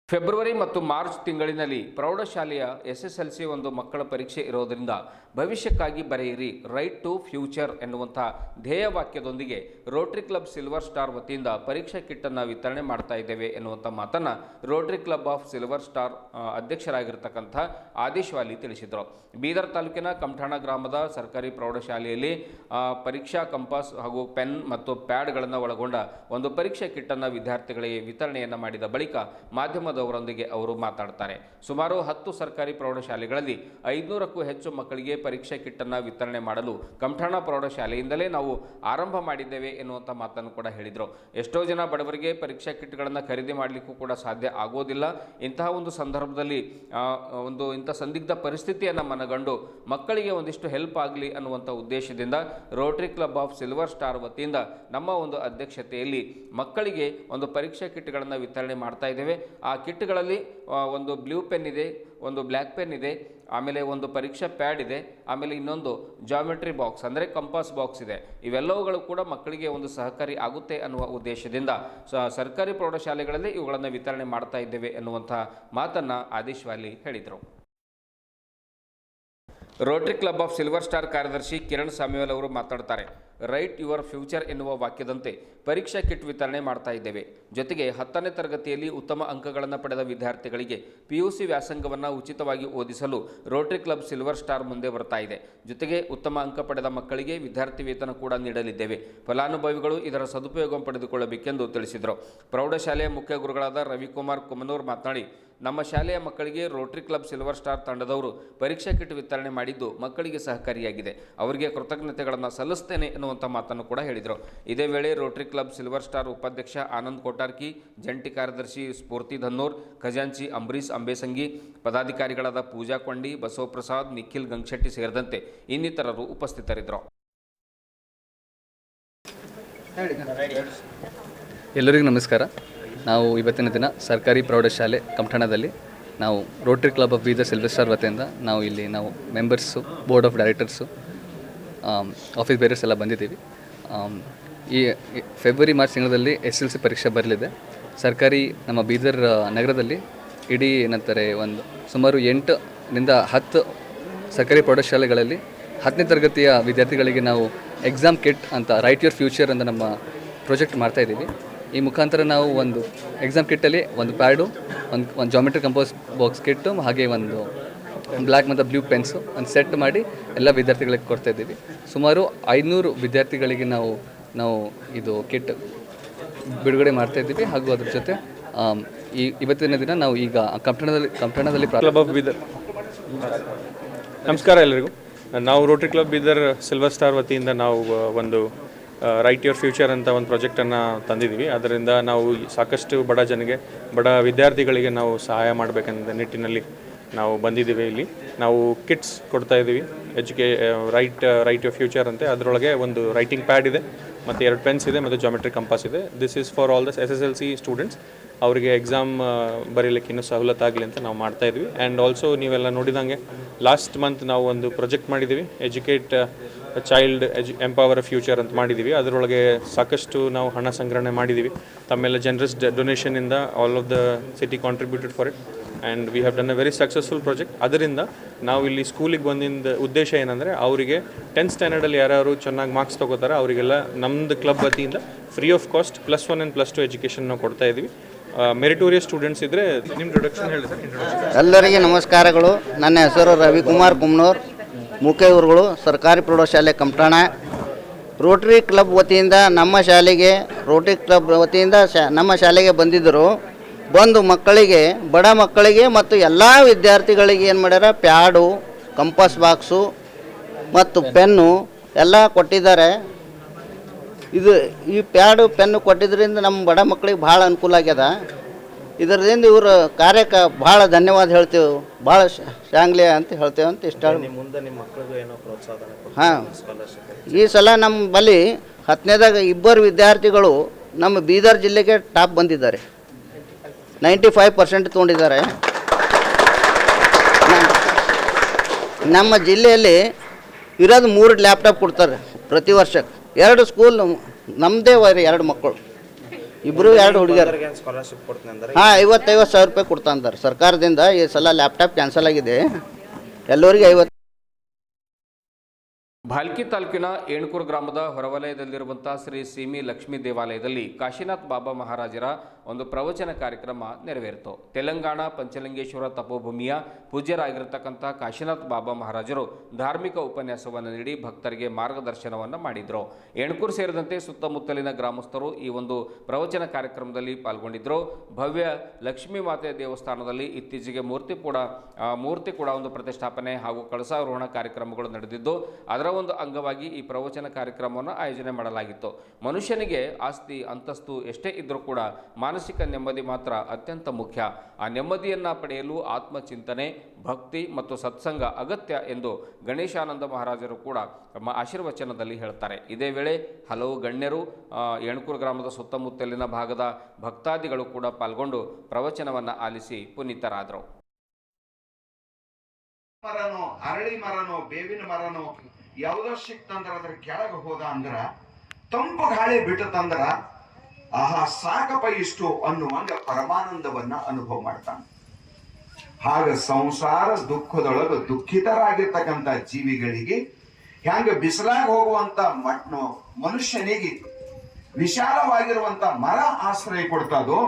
ಫೆಬ್ರವರಿ ಮತ್ತು ಮಾರ್ಚ್ ತಿಂಗಳಿನಲ್ಲಿ ಪ್ರೌಢಶಾಲೆಯ SSLC ಒಂದು ಮಕ್ಕಳ ಪರೀಕ್ಷೆ ಇರೋದರಿಂದ ಭವಿಷ್ಯಕ್ಕಾಗಿ ಬರೆಯಿರಿ, ರೈಟ್ ಟು ಫ್ಯೂಚರ್ ಎನ್ನುವಂಥ ಧ್ಯೇಯವಾಕ್ಯದೊಂದಿಗೆ ರೋಟರಿ ಕ್ಲಬ್ ಸಿಲ್ವರ್ ಸ್ಟಾರ್ ವತಿಯಿಂದ ಪರೀಕ್ಷಾ ಕಿಟ್ಟನ್ನು ವಿತರಣೆ ಮಾಡ್ತಾ ಇದ್ದೇವೆ ಎನ್ನುವಂಥ ಮಾತನ್ನು Rotary Club of Silver Star ಅಧ್ಯಕ್ಷರಾಗಿರ್ತಕ್ಕಂಥ ಆದೇಶ್ ವಾಲಿ ತಿಳಿಸಿದರು. ಬೀದರ್ ತಾಲೂಕಿನ ಕಮಠಾಣ ಗ್ರಾಮದ ಸರ್ಕಾರಿ ಪ್ರೌಢಶಾಲೆಯಲ್ಲಿ ಪರೀಕ್ಷಾ ಕಂಪಾಸ್ ಹಾಗೂ ಪೆನ್ ಮತ್ತು ಪ್ಯಾಡ್ಗಳನ್ನು ಒಳಗೊಂಡ ಒಂದು ಪರೀಕ್ಷಾ ಕಿಟ್ಟನ್ನು ವಿದ್ಯಾರ್ಥಿಗಳಿಗೆ ವಿತರಣೆಯನ್ನು ಮಾಡಿದ ಬಳಿಕ ಮಾಧ್ಯಮದ ಮಾಧ್ಯಮದವರೊಂದಿಗೆ ಅವರು ಮಾತಾಡ್ತಾರೆ. ಸುಮಾರು 10 ಸರ್ಕಾರಿ ಪ್ರೌಢಶಾಲೆಗಳಲ್ಲಿ 500ಕ್ಕೂ ಹೆಚ್ಚು ಮಕ್ಕಳಿಗೆ ಪರೀಕ್ಷಾ ಕಿಟ್ಟನ್ನು ವಿತರಣೆ ಮಾಡಲು ಕಮಠಾಣ ಪ್ರೌಢಶಾಲೆಯಿಂದಲೇ ನಾವು ಆರಂಭ ಮಾಡಿದ್ದೇವೆ ಎನ್ನುವಂಥ ಮಾತನ್ನು ಕೂಡ ಹೇಳಿದರು. ಎಷ್ಟೋ ಜನ ಬಡವರಿಗೆ ಪರೀಕ್ಷಾ ಕಿಟ್ಗಳನ್ನು ಖರೀದಿ ಮಾಡಲಿಕ್ಕೂ ಕೂಡ ಸಾಧ್ಯ ಆಗೋದಿಲ್ಲ. ಇಂತಹ ಒಂದು ಸಂದರ್ಭದಲ್ಲಿ ಇಂಥ ಸಂದಿಗ್ಧ ಪರಿಸ್ಥಿತಿಯನ್ನು ಮನಗಂಡು ಮಕ್ಕಳಿಗೆ ಒಂದಿಷ್ಟು ಹೆಲ್ಪ್ ಆಗಲಿ ಅನ್ನುವಂಥ ಉದ್ದೇಶದಿಂದ Rotary Club of Silver Star ವತಿಯಿಂದ ನಮ್ಮ ಒಂದು ಅಧ್ಯಕ್ಷತೆಯಲ್ಲಿ ಮಕ್ಕಳಿಗೆ ಒಂದು ಪರೀಕ್ಷಾ ಕಿಟ್ಗಳನ್ನು ವಿತರಣೆ ಮಾಡ್ತಾ ಇದ್ದೇವೆ. ಆ ಕಿಟ್ಗಳಲ್ಲಿ ಒಂದು ಬ್ಲೂ ಪೆನ್ ಇದೆ, ಒಂದು ಬ್ಲ್ಯಾಕ್ ಪೆನ್ ಇದೆ, ಆಮೇಲೆ ಒಂದು ಪರೀಕ್ಷಾ ಪ್ಯಾಡ್ ಇದೆ, ಆಮೇಲೆ ಇನ್ನೊಂದು ಜಾಮೆಟ್ರಿ ಬಾಕ್ಸ್ ಅಂದರೆ ಕಂಪಾಸ್ ಬಾಕ್ಸ್ ಇದೆ. ಇವೆಲ್ಲವುಗಳು ಕೂಡ ಮಕ್ಕಳಿಗೆ ಒಂದು ಸಹಕಾರಿ ಆಗುತ್ತೆ ಅನ್ನುವ ಉದ್ದೇಶದಿಂದ ಸರ್ಕಾರಿ ಪ್ರೌಢಶಾಲೆಗಳಲ್ಲಿ ಇವುಗಳನ್ನು ವಿತರಣೆ ಮಾಡ್ತಾ ಇದ್ದೇವೆ ಎನ್ನುವಂಥ ಮಾತನ್ನು ಆದಿಶ್ ವಾಲಿ ಹೇಳಿದರು. Rotary Club of Silver star ಕಾರ್ಯದರ್ಶಿ ಕಿರಣ್ ಸಾಮ್ಯುವೆಲ್ ಅವರು ಮಾತಾಡ್ತಾರೆ. ರೈಟ್ ಯುವರ್ ಫ್ಯೂಚರ್ ಎನ್ನುವ ವಾಕ್ಯದಂತೆ ಪರೀಕ್ಷಾ ಕಿಟ್ ವಿತರಣೆ ಮಾಡ್ತಾ ಇದ್ದೇವೆ. ಜೊತೆಗೆ 10ನೇ ತರಗತಿಯಲ್ಲಿ ಉತ್ತಮ ಅಂಕಗಳನ್ನು ಪಡೆದ ವಿದ್ಯಾರ್ಥಿಗಳಿಗೆ PUC ವ್ಯಾಸಂಗವನ್ನು ಉಚಿತವಾಗಿ ಓದಿಸಲು ರೋಟರಿ ಕ್ಲಬ್ ಸಿಲ್ವರ್ ಸ್ಟಾರ್ ಮುಂದೆ ಬರ್ತಾ ಇದೆ. ಜೊತೆಗೆ ಉತ್ತಮ ಅಂಕ ಪಡೆದ ಮಕ್ಕಳಿಗೆ ವಿದ್ಯಾರ್ಥಿ ವೇತನ ಕೂಡ ನೀಡಲಿದ್ದೇವೆ. ಫಲಾನುಭವಿಗಳು ಇದರ ಸದುಪಯೋಗ ಪಡೆದುಕೊಳ್ಳಬೇಕೆಂದು ತಿಳಿಸಿದರು. ಪ್ರೌಢಶಾಲೆಯ ಮುಖ್ಯ ಗುರುಗಳಾದ ರವಿಕುಮಾರ್ ಕುಮನೂರ್ ಮಾತನಾಡಿ, ನಮ್ಮ ಶಾಲೆಯ ಮಕ್ಕಳಿಗೆ ರೋಟರಿ ಕ್ಲಬ್ ಸಿಲ್ವರ್ ಸ್ಟಾರ್ ತಂಡದವರು ಪರೀಕ್ಷಾ ಕಿಟ್ ವಿತರಣೆ ಮಾಡಿದ್ದು ಮಕ್ಕಳಿಗೆ ಸಹಕಾರಿಯಾಗಿದೆ. ಅವರಿಗೆ ಕೃತಜ್ಞತೆಗಳನ್ನು ಸಲ್ಲಿಸ್ತೇನೆ ಎನ್ನುವಂಥ ಮಾತನ್ನು ಕೂಡ ಹೇಳಿದರು. ಇದೇ ವೇಳೆ ರೋಟರಿ ಕ್ಲಬ್ ಸಿಲ್ವರ್ ಸ್ಟಾರ್ ಉಪಾಧ್ಯಕ್ಷ ಆನಂದ್ ಕೋಟಾರ್ಕಿ, ಜಂಟಿ ಕಾರ್ಯದರ್ಶಿ ಸ್ಫೂರ್ತಿ ಧನ್ನೂರ್, ಖಜಾಂಚಿ ಅಂಬರೀಶ್ ಅಂಬೇಸಂಗಿ, ಪದಾಧಿಕಾರಿಗಳಾದ ಪೂಜಾ ಕೊಂಡಿ, ಬಸವಪ್ರಸಾದ್, ನಿಖಿಲ್ ಗಂಗಶೆಟ್ಟಿ ಸೇರಿದಂತೆ ಇನ್ನಿತರರು ಉಪಸ್ಥಿತರಿದ್ದರು. ಎಲ್ಲರಿಗೂ ನಮಸ್ಕಾರ. ನಾವು ಇವತ್ತಿನ ದಿನ ಸರ್ಕಾರಿ ಪ್ರೌಢಶಾಲೆ ಕಮಠಾಣದಲ್ಲಿ ನಾವು Rotary Club of Bidar silver Star ವತಿಯಿಂದ ನಾವು members, board of directors, office bearers ಎಲ್ಲ ಬಂದಿದ್ದೀವಿ. ಈ ಫೆಬ್ರವರಿ ಮಾರ್ಚ್ ತಿಂಗಳಲ್ಲಿ SLC ಪರೀಕ್ಷೆ ಬರಲಿದೆ. ಸರ್ಕಾರಿ ನಮ್ಮ ಬೀದರ್ ನಗರದಲ್ಲಿ ಇಡೀ ಏನಂತಾರೆ ಒಂದು ಸುಮಾರು 8ರಿಂದ 10 ಸರ್ಕಾರಿ ಪ್ರೌಢಶಾಲೆಗಳಲ್ಲಿ 10ನೇ ತರಗತಿಯ ವಿದ್ಯಾರ್ಥಿಗಳಿಗೆ ನಾವು ಎಕ್ಸಾಮ್ ಕಿಟ್ ಅಂತ ರೈಟ್ ಯುವರ್ ಫ್ಯೂಚರ್ ಅಂತ ನಮ್ಮ ಪ್ರಾಜೆಕ್ಟ್ ಮಾಡ್ತಾಯಿದ್ದೀವಿ. ಈ ಮುಖಾಂತರ ನಾವು ಒಂದು ಎಕ್ಸಾಮ್ ಕಿಟ್ಟಲ್ಲಿ ಒಂದು ಪ್ಯಾಡು, ಒಂದು ಜಾಮೆಟ್ರಿ ಕಂಪೋಸ್ ಬಾಕ್ಸ್ ಕಿಟ್ಟು, ಹಾಗೆ ಒಂದು ಬ್ಲ್ಯಾಕ್ ಮತ್ತು ಬ್ಲೂ ಪೆನ್ಸು ಒಂದು ಸೆಟ್ ಮಾಡಿ ಎಲ್ಲ ವಿದ್ಯಾರ್ಥಿಗಳಿಗೆ ಕೊಡ್ತಾಯಿದ್ದೀವಿ. ಸುಮಾರು 500 ವಿದ್ಯಾರ್ಥಿಗಳಿಗೆ ನಾವು ಇದು ಕಿಟ್ ಬಿಡುಗಡೆ ಮಾಡ್ತಾಯಿದ್ದೀವಿ. ಹಾಗೂ ಅದ್ರ ಜೊತೆ ಇವತ್ತಿನ ದಿನ ನಾವು ಈಗ ಕಮಠಾಣದಲ್ಲಿ ಕ್ಲಬ್ ಆಫ್ ಬೀದರ್. ನಮಸ್ಕಾರ ಎಲ್ಲರಿಗೂ. ನಾವು Rotary club Bidar silver Star ವತಿಯಿಂದ ನಾವು ಒಂದು ರೈಟ್ ಯುವರ್ ಫ್ಯೂಚರ್ ಅಂತ ಒಂದು ಪ್ರಾಜೆಕ್ಟನ್ನು ತಂದಿದ್ದೀವಿ. ಅದರಿಂದ ನಾವು ಸಾಕಷ್ಟು ಬಡ ವಿದ್ಯಾರ್ಥಿಗಳಿಗೆ ನಾವು ಸಹಾಯ ಮಾಡಬೇಕಂತ ನಿಟ್ಟಿನಲ್ಲಿ ನಾವು ಬಂದಿದ್ದೀವಿ. ಇಲ್ಲಿ ನಾವು ಕಿಟ್ಸ್ ಕೊಡ್ತಾಯಿದ್ದೀವಿ, ರೈಟ್ ಯುವರ್ ಫ್ಯೂಚರ್ ಅಂತೆ. ಅದರೊಳಗೆ ಒಂದು ರೈಟಿಂಗ್ ಪ್ಯಾಡ್ ಇದೆ ಮತ್ತು 2 ಪೆನ್ಸ್ ಇದೆ ಮತ್ತು ಜಾಮೆಟ್ರಿ ಕಂಪಾಸ್ ಇದೆ. This is for all the SSLC students. ಅವರಿಗೆ ಎಕ್ಸಾಮ್ ಬರೀಲಿಕ್ಕೆ ಇನ್ನೂ ಸವಲತ್ತಾಗಲಿ ಅಂತ ನಾವು ಮಾಡ್ತಾಯಿದ್ವಿ. ಆ್ಯಂಡ್ ಆಲ್ಸೋ ನೀವೆಲ್ಲ ನೋಡಿದಂಗೆ ಲಾಸ್ಟ್ ಮಂತ್ ನಾವು ಒಂದು ಪ್ರಾಜೆಕ್ಟ್ ಮಾಡಿದ್ದೀವಿ, ಎಜುಕೇಟ್ ಚೈಲ್ಡ್ ಎಂಪವರ್ ಫ್ಯೂಚರ್ ಅಂತ ಮಾಡಿದ್ದೀವಿ. ಅದರೊಳಗೆ ಸಾಕಷ್ಟು ನಾವು ಹಣ ಸಂಗ್ರಹಣೆ ಮಾಡಿದ್ದೀವಿ. ತಮ್ಮೆಲ್ಲ ಜನರಸ್ ಡೊನೇಷನಿಂದ all of the city contributed for it and we have done a very successful project. ಅದರಿಂದ ನಾವು ಇಲ್ಲಿ ಸ್ಕೂಲಿಗೆ ಬಂದಿದ್ದ ಉದ್ದೇಶ ಏನಂದರೆ, ಅವರಿಗೆ 10th ಸ್ಟ್ಯಾಂಡರ್ಡಲ್ಲಿ ಯಾರ್ಯಾರು ಚೆನ್ನಾಗಿ ಮಾರ್ಕ್ಸ್ ತೊಗೋತಾರೆ ಅವರಿಗೆಲ್ಲ ನಮ್ಮದು ಕ್ಲಬ್ ವತಿಯಿಂದ free of cost +1 and +2 education ನಾವು ಕೊಡ್ತಾ ಇದ್ದೀವಿ. ಮೆರಿಟೋರಿಯಸ್ ಸ್ಟೂಡೆಂಟ್ಸ್ ಇದ್ದರೆ ನಿಮ್ಮ ಇಂಟ್ರೊಡಕ್ಷನ್ ಹೇಳಿ ಸರ್. ಎಲ್ಲರಿಗೆ ನಮಸ್ಕಾರಗಳು. ನನ್ನ ಹೆಸರು ರವಿಕುಮಾರ್ ಕುಮ್ನೂರ್, ಮುಖ್ಯ ಗುರುಗಳು, ಸರ್ಕಾರಿ ಪ್ರೌಢಶಾಲೆ ಕಮಠಾಣ. ರೋಟರಿ ಕ್ಲಬ್ ವತಿಯಿಂದ ನಮ್ಮ ಶಾಲೆಗೆ ಬಂದು ಮಕ್ಕಳಿಗೆ, ಬಡ ಮಕ್ಕಳಿಗೆ ಮತ್ತು ಎಲ್ಲ ವಿದ್ಯಾರ್ಥಿಗಳಿಗೆ ಏನು ಮಾಡ್ಯಾರ, ಪ್ಯಾಡು, ಕಂಪಾಸ್ ಬಾಕ್ಸು ಮತ್ತು ಪೆನ್ನು ಎಲ್ಲ ಕೊಟ್ಟಿದ್ದಾರೆ. ಈ ಪ್ಯಾಡು ಪೆನ್ನು ಕೊಟ್ಟಿದ್ದರಿಂದ ನಮ್ಮ ಬಡ ಮಕ್ಕಳಿಗೆ ಭಾಳ ಅನುಕೂಲ ಆಗ್ಯದ. ಇದರಿಂದ ಇವ್ರ ಕಾರ್ಯಕ್ಕೆ ಭಾಳ ಧನ್ಯವಾದ ಹೇಳ್ತೇವೆ, ಭಾಳ ಶಾಂಗ್ಲೆ ಅಂತ ಹೇಳ್ತೇವೆ ಅಂತ ಇಷ್ಟ. ಹಾಂ, ಈ ಸಲ ನಮ್ಮ ಬಳಿ 10ನೇದಾಗ 2 ವಿದ್ಯಾರ್ಥಿಗಳು ನಮ್ಮ ಬೀದರ್ ಜಿಲ್ಲೆಗೆ ಟಾಪ್ ಬಂದಿದ್ದಾರೆ, 95% ತೊಗೊಂಡಿದ್ದಾರೆ. ನಮ್ಮ ಜಿಲ್ಲೆಯಲ್ಲಿ ಇರೋದು 3 ಲ್ಯಾಪ್ಟಾಪ್ ಕೊಡ್ತಾರೆ ಪ್ರತಿ ವರ್ಷಕ್ಕೆ. 2 ಸ್ಕೂಲ್ ನಮ್ಮದೇ 2 ಮಕ್ಕಳು, 2 ಹುಡುಗಿಯರು. ಹಾಂ, 50,000 ರೂಪಾಯಿ ಕೊಡ್ತಾ ಅಂತಾರೆ ಸರ್ಕಾರದಿಂದ. ಈ ಸಲ ಲ್ಯಾಪ್ಟಾಪ್ ಕ್ಯಾನ್ಸಲ್ ಆಗಿದೆ, ಎಲ್ಲರಿಗೆ 50. ಭಾಲ್ಕಿ ತಾಲೂಕಿನ ಏಣಕೂರು ಗ್ರಾಮದ ಹೊರವಲಯದಲ್ಲಿರುವಂಥ ಶ್ರೀ ಸೀಮಿ ಲಕ್ಷ್ಮೀ ದೇವಾಲಯದಲ್ಲಿ ಕಾಶಿನಾಥ್ ಬಾಬಾ ಮಹಾರಾಜರ ಒಂದು ಪ್ರವಚನ ಕಾರ್ಯಕ್ರಮ ನೆರವೇರಿತು. ತೆಲಂಗಾಣ ಪಂಚಲಿಂಗೇಶ್ವರ ತಪೋಭೂಮಿಯ ಪೂಜ್ಯರಾಗಿರತಕ್ಕಂಥ ಕಾಶಿನಾಥ್ ಬಾಬಾ ಮಹಾರಾಜರು ಧಾರ್ಮಿಕ ಉಪನ್ಯಾಸವನ್ನು ನೀಡಿ ಭಕ್ತರಿಗೆ ಮಾರ್ಗದರ್ಶನವನ್ನು ಮಾಡಿದರು. ಎಣ್ಕೂರು ಸೇರಿದಂತೆ ಸುತ್ತಮುತ್ತಲಿನ ಗ್ರಾಮಸ್ಥರು ಈ ಒಂದು ಪ್ರವಚನ ಕಾರ್ಯಕ್ರಮದಲ್ಲಿ ಪಾಲ್ಗೊಂಡಿದ್ದರು. ಭವ್ಯ ಲಕ್ಷ್ಮೀ ಮಾತೆಯ ದೇವಸ್ಥಾನದಲ್ಲಿ ಇತ್ತೀಚೆಗೆ ಮೂರ್ತಿ ಕೂಡ ಒಂದು ಪ್ರತಿಷ್ಠಾಪನೆ ಹಾಗೂ ಕಳಸಾರೋಹಣ ಕಾರ್ಯಕ್ರಮಗಳು ನಡೆದಿದ್ದು, ಅದರ ಒಂದು ಅಂಗವಾಗಿ ಈ ಪ್ರವಚನ ಕಾರ್ಯಕ್ರಮವನ್ನು ಆಯೋಜನೆ ಮಾಡಲಾಗಿತ್ತು. ಮನುಷ್ಯನಿಗೆ ಆಸ್ತಿ ಅಂತಸ್ತು ಎಷ್ಟೇ ಇದ್ದರೂ ಕೂಡ ಮಾನಸಿಕ ನೆಮ್ಮದಿ ಮಾತ್ರ ಅತ್ಯಂತ ಮುಖ್ಯ. ಆ ನೆಮ್ಮದಿಯನ್ನು ಪಡೆಯಲು ಆತ್ಮಚಿಂತನೆ, ಭಕ್ತಿ ಮತ್ತು ಸತ್ಸಂಗ ಅಗತ್ಯ ಎಂದು ಗಣೇಶಾನಂದ ಮಹಾರಾಜರು ಕೂಡ ತಮ್ಮ ಆಶೀರ್ವಚನದಲ್ಲಿ ಹೇಳ್ತಾರೆ. ಇದೇ ವೇಳೆ ಹಲವು ಗಣ್ಯರು ಎಣ್ಕೂರು ಗ್ರಾಮದ ಸುತ್ತಮುತ್ತಲಿನ ಭಾಗದ ಭಕ್ತಾದಿಗಳು ಕೂಡ ಪಾಲ್ಗೊಂಡು ಪ್ರವಚನವನ್ನು ಆಲಿಸಿ ಪುನೀತರಾದರು. ಮರನೋ ಅರಳಿ ಮರನೋ ಬೇವಿನ ಮರನೋ ಯಾವುದೋ ಸಿಕ್ತಂದ್ರ ಅದ್ರ ಕೆಳಗೆ ಹೋದ ಅಂದ್ರ ತಂಪು ಗಾಳಿ ಬಿಟ್ಟತಂದ್ರ ಆಹಾ ಸಾಕಪ್ಪ ಇಷ್ಟು ಅನ್ನುವಂಗ ಪರಮಾನಂದವನ್ನ ಅನುಭವ ಮಾಡ್ತಾನೆ. ಹಾಗ ಸಂಸಾರ ದುಃಖದೊಳಗ ದುಃಖಿತರಾಗಿರ್ತಕ್ಕಂಥ ಜೀವಿಗಳಿಗೆ ಹೆಂಗ ಬಿಸಿಲಾಗ ಹೋಗುವಂತ ಮನುಷ್ಯನಿಗೆ ವಿಶಾಲವಾಗಿರುವಂತ ಮರ ಆಶ್ರಯ ಕೊಡ್ತದೋ,